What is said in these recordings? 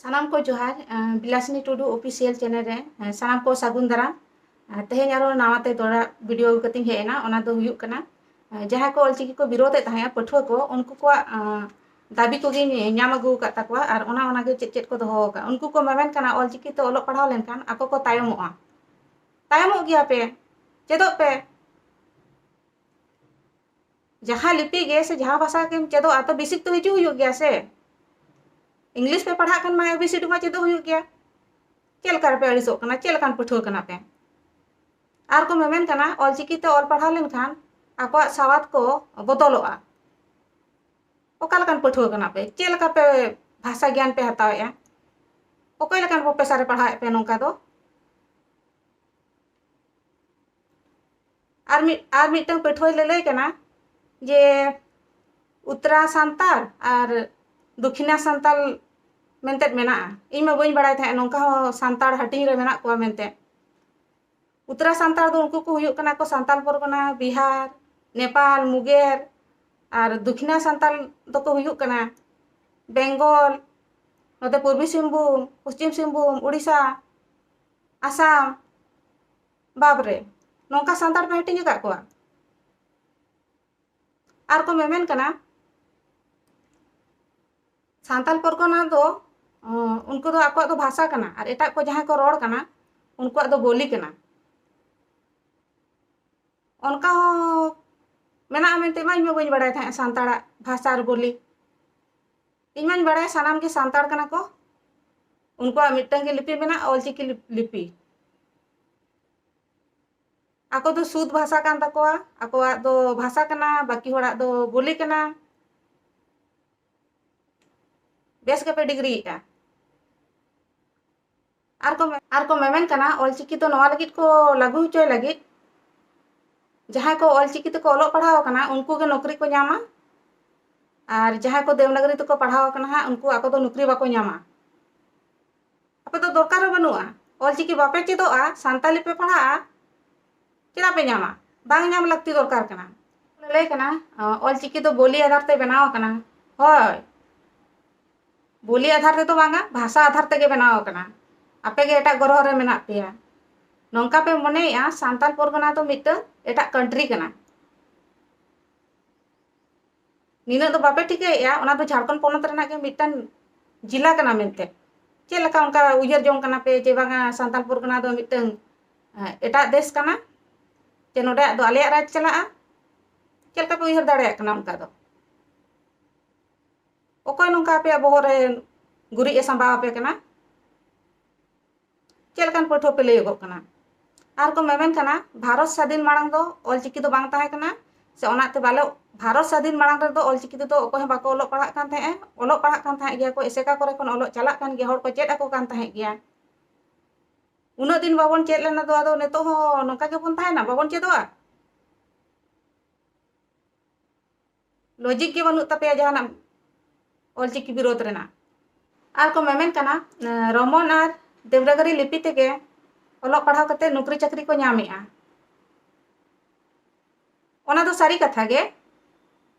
सानाम को जोहार बिलासिनी Tudu official channel रे सानाम को सागुन दाराम तेहें आरो नावाते दोड़ा वीडियो कतिंग हेना ओना दो हुयुक कना जहां को ऑलचिकी को विरोध तहाया पठुआ को उनको को दाबी को नाम अगू का तकवा और ओना के चेक को दोहो का उनको को मेमेन कना ऑलचिकी तो ओलो पढ़ाव लेनखान आको को तायमोआ गया पे चेदो पे जहां लिपि गे से जहां भाषा के चेदो आ तो बेसिक तो हिजू हुयुक गया से इंग्लिश पे पढ़ा kan मा एबीसीडी मा चेदो हुयुक गया चेल कर पे अड़िसो कना चेल कान पठुआ कना पे आर को मेमेन कना ऑलचिकी ते ऑल पढ़ा लेन खान आको सवाद को बदलोआ ओका लकान पठुआ कना पे चेल का पे भाषा ज्ञान पे हतावेया ओकय लकान प्रोफेसर पढ़ा पे नोका दो आर मिटन पठुआ ले लय कना जे उत्तरा सांताल और दक्षिणा सांताल मेंते मेना इमा बई बड़ाय था नोका हो सांताल हटिंग रे मेना को मेंते उत्तरा सांताल दो उनको को हुयुक कना को सांताल परगना बिहार नेपाल मुगेर और दक्षिणा सांताल दो को हुयुक कना बेंगल नोते पूर्वी सिंहभूम पश्चिम सिंहभूम उड़ीसा आसाम बाबरे नोका सांताल पे हटिंग का को आर को मेमेन कना सांताल परगना दो उनको दो आको दो भाषा कना और एटा को जहां को रोड कना उनको दो बोली कना उनका हो मेना मेनते मा इमा बई बड़ाय था सांताल भाषा और बोली इमां बड़ाय सानाम के सांताल कना को उनको मिटन के लिपि मेना ऑलचिकी लिपि आको दो शुद्ध भाषा कान तकोआ आको दो भाषा कना बाकी होड़ा दो बोली कना बेस के पे डिग्री का आर को मेमेन कना ऑलचिकी तो नवा लगित को लागू होचोय लगित जहां को ऑलचिकी तो को ओलो पढ़ाव कना उनको के नौकरी को न्यामा और जहां को देवनागरी तो को पढ़ाव कना उनको आको तो नौकरी बाको न्यामा आपे तो दरकार बनुआ ऑलचिकी बापे चेदोआ सांताली पे पढ़ा चेदा पे न्यामा बांग न्याम लगती दरकार कना लय कना ऑलचिकी तो बोली आधार ते बनाव कना होय बोली आधार ते तो बांगा भाषा आधार ते बनाव कना आपे गे एटा ग्रह रे मेना पेया नोंका पे मनेया सांताल परगना तो मिट एटा कंट्री कना निना तो बापे ठिकेया ओना तो झारखंड पोनत रेना के मिटन जिला कना मेनते चे लका उनका उयहर जोंग कना पे जे बांगा सांताल परगना दो मिटन एटा देश कना जे नोडे दो आलेया राज चला चे लका पे उयहर दाड़े कना उनका दो ओकोय नोंका पे बोहरे गुरी ए संबा पे कना चेलकान पठो पे लय गो कना आर को मेमेन कना भारत स्वाधीन मांग दो ऑलचिकी तो बांग ताहे कना से ओनाते बाले भारत स्वाधीन मांग रे दो ऑलचिकी तो ओकोय बाको ओलो पढ़ा कान थाए ओलो पढ़ा कान थाए गया को एसेका करे कोन ओलो चला कान गया हर को चेद ako कान थाए गया उना दिन बाबन चेद लेना दो आदो नेतो हो नोका के बन थाए ना बाबन चेदोआ लॉजिक के बनु तपे जहाना ऑलचिकी विरोध रेना आर को मेमेन कना रमन आर देवनागरी लिपि तेगे ओलो पढ़ाव कते नौकरी चाकरी को न्यामेआ ओना दो सारी कथा गे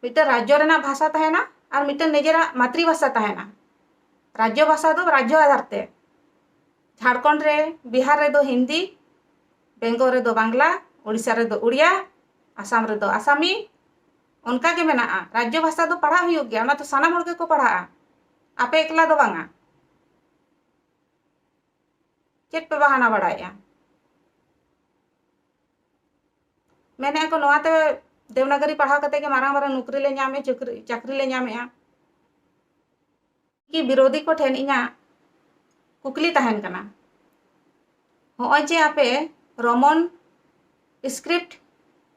मिटे राज्य रेना भाषा तहेना और मिटे निजेरा मातृभाषा तहेना राज्य भाषा दो राज्य आधार ते झारखंड रे बिहार रे दो हिंदी बेंगल रे दो बांग्ला उड़ीसा रे दो उड़िया आसाम रे दो आसामी उनका के मेना राज्य भाषा दो पढ़ा हुयुक गया ओना तो सानाम हर के को पढ़ा आपे एकला दो बांगा चेक पे बहाना बढ़ाया मैंने को नवाते देवनागरी पढ़ा कते के मारा मारा नौकरी ले न्यामे चाकरी ले न्यामेआ कि विरोधी को ठेन इना कुकली तहन कना होय जे आपे रोमन स्क्रिप्ट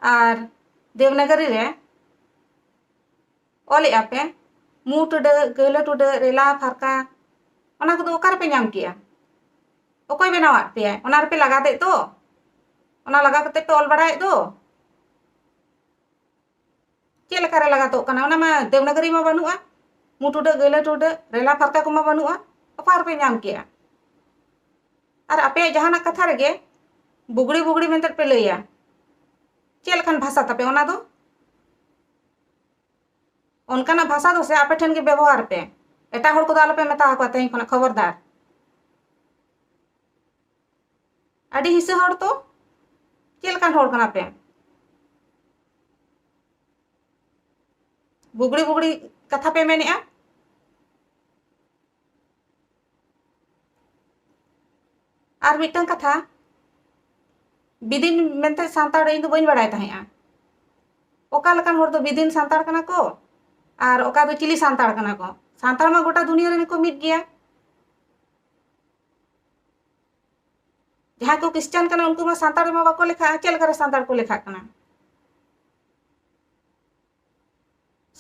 और देवनागरी रे ओले आपे मु टुडे गैला टुडे रेला फारका ओना को ओकार पे न्याम किया ओकोय बनावा पे ओना रे पे लगा दे तो ओना लगा कते पे ओल बड़ाय दो चेल करे लगा तो कना ओना मा देवनागरी मा बनुआ मुटुडे गैला टुडे रेला फारका को मा बनुआ ओकार पे न्याम किया और आपे जहाना कथा रे गे बुगड़ी बुगड़ी मेंते पे लैया चेल खान भाषा तपे ओना दो उनका भाषा दो से आपे ठेन के व्यवहार पे एटा हर को आलोपे मेता को तेई खना खबरदार अडी हिस्सा हर तो चेलकान हर कना पे बुगड़ी बुगड़ी कथा पे मेनेआ और मिटन कथा बिदिन मेनते सांताड़ इन बी बड़ा तहेआ ओका लकान हर तो बिदिन सांताड़ कना को और ओका दो चिली सांताड़ कना को सांताड़ मा गोटा दुनिया रे को मिट गया जहाँ को क्रिश्चियन कना उनको मा सांताड़ मा बाको लेखा चल करे सांताड़ को लेखा कना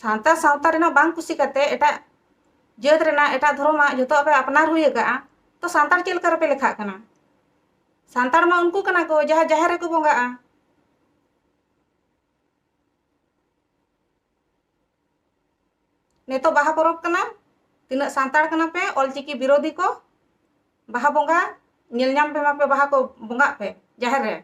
सांताड़ सावता रेना बांग कुसी करते एटा जात रेना एटा धर्म जो पे अपनार हुई का तो सांताड़ चल करे पे लेखा कना सांताड़ मा उनको कना को जहाँ जहर को बोंगा ने तो बाहा परब कना तीना सांताड़ कना पे ऑलचिकी विरोधी को बाहा बोंगा पे बाहा को बोंगा पे जहर रे